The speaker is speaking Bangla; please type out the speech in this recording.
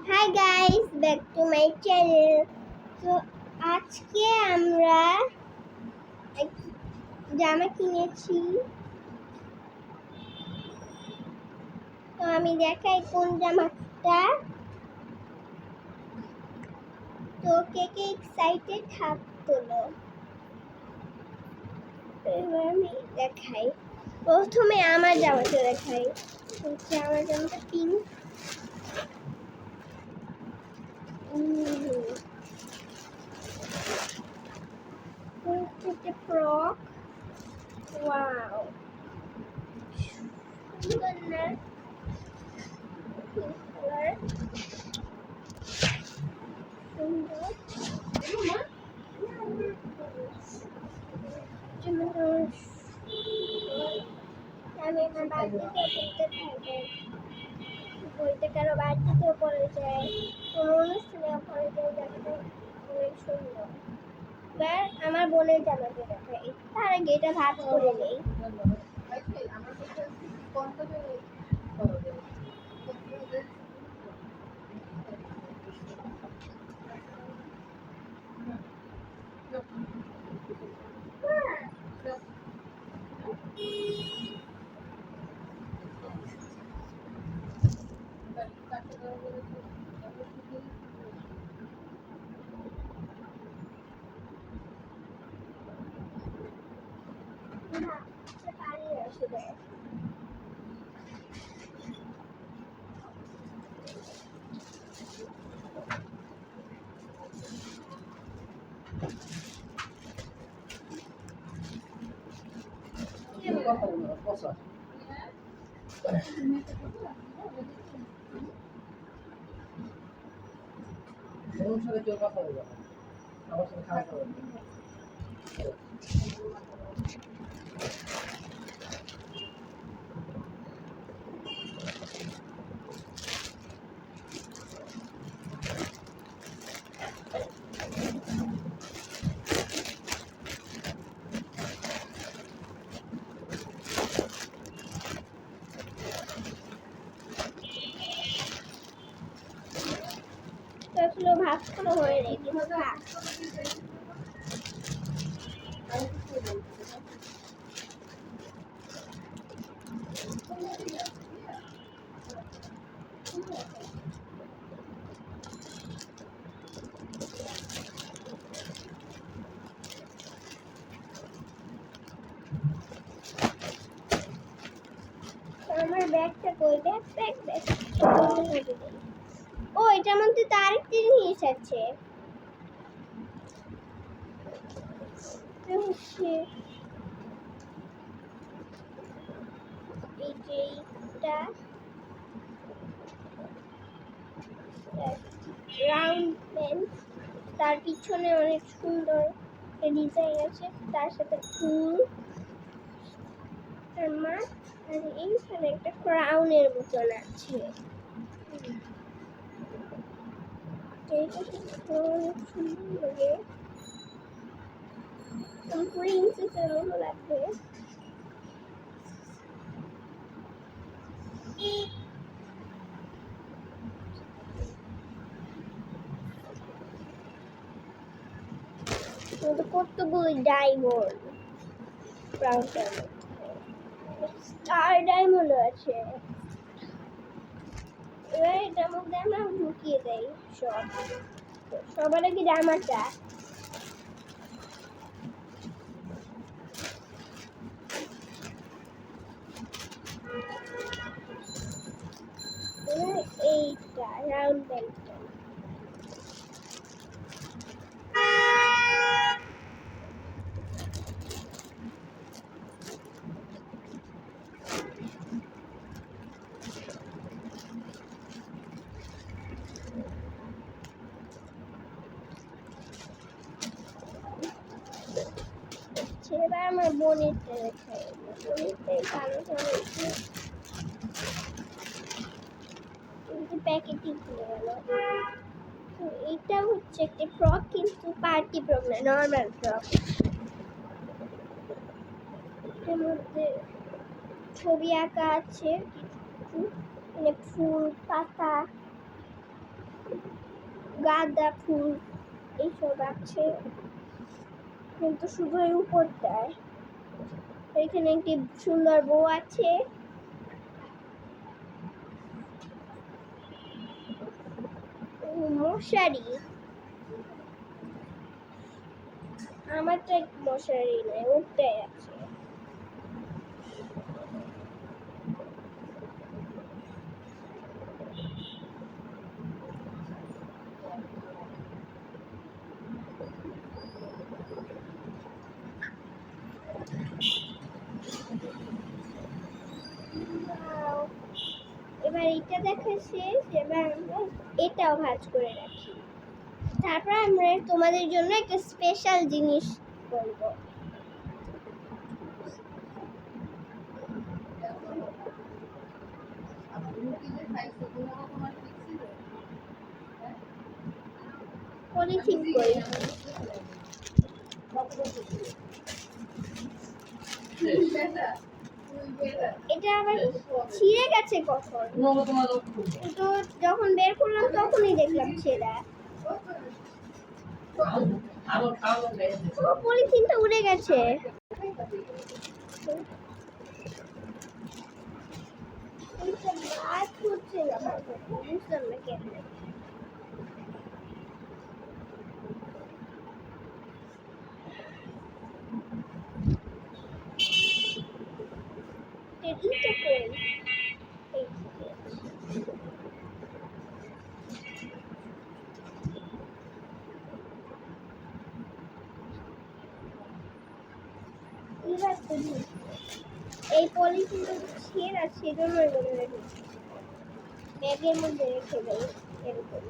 Hi guys, back to my channel. তো আজকে আমরা এক জামা কিনেছি। তো আমি দেখাই কোন জামাটা। তো কে কে এক্সাইটেড হাত তোলো। এবার আমি দেখাই, প্রথমে আমার জামাটা দেখাই। আমার জামাটা পিঙ্ক। একটা ফ্রক। ওয়াও, সুন্দর না? পিঙ্ক কালার, সুন্দর। আমি আমার বাড়িতেও পড়তে পারবো, বইতে কারো বাড়িতেও পড়ে যায়, কোনো অনুষ্ঠানেও পড়ে যায়। জামাটা অনেক সুন্দর। এবার আমার বোনের জামাটা দেখাই। তার আগে এটা ভাগ করে নেই। পানি আসবে। সাথে কেউ কথা বলবে না, আমার সাথে খাওয়া দাওয়া আসলে ভাগ করা হয়ে নেই, কিন্তু থাক। আমার ব্যাগটা কই? ব্যাগ। ও, এটার মধ্যে তো আরেকটি জিনিস আছে। এই যে এইটা রাউন্ড প্যান্ট, তার পিছনে অনেক সুন্দর ডিজাইন আছে, তার সাথে ফুল আর মাছ, আর এইখানে একটা ক্রাউনের মতন আছে। এইটা অনেক সুন্দর লাগে, প্রিন্সেসের মতো লাগবে। কতগুলো ডায়মন্ড, স্টার ডায়মন্ড আছে। এবার এটার মধ্যে আমরা ঢুকিয়ে দেই সবার আগে জামাটা। এইটা রাউন্ড বেল্টটা এবার আমার বোনেরটা দেখাই। বোনেরটাই কালো হয়েছে, প্যাকেটিং খুলে গেল। তো এটা হচ্ছে একটা ফ্রক, কিন্তু পার্টি ফ্রক না, নর্মাল ফ্রক। এর মধ্যে ছবি আঁকা আছে কিছু, মানে ফুল পাতা। গাঁদা ফুল এইসব আছে, কিন্তু শুধু এই উপরটায়। এখানে একটি সুন্দর বউ আছে। মশারি, আমার তো এক মশারি নেই, ওটাই আছে। এবার এটা দেখা শেষ, এবার আমরা এটাও ভাঁজ করে রাখি। তারপর আমরা তোমাদের জন্য একটা স্পেশাল জিনিস বলবো। পলিথিন করি, এটা আবার ছিঁড়ে গেছে কখন, তো যখন বের করলাম তখনই দেখলাম ছেঁড়া। পলিথিনটা উড়ে গেছে। বাদ হচ্ছে না, বুঝলাম না কেন। এইটা কই? এই এবার করি। এই পলিথিনটা ছেঁড়া, সেজন্য এগুলো ব্যাগের মধ্যে রেখে দেয় এরকম।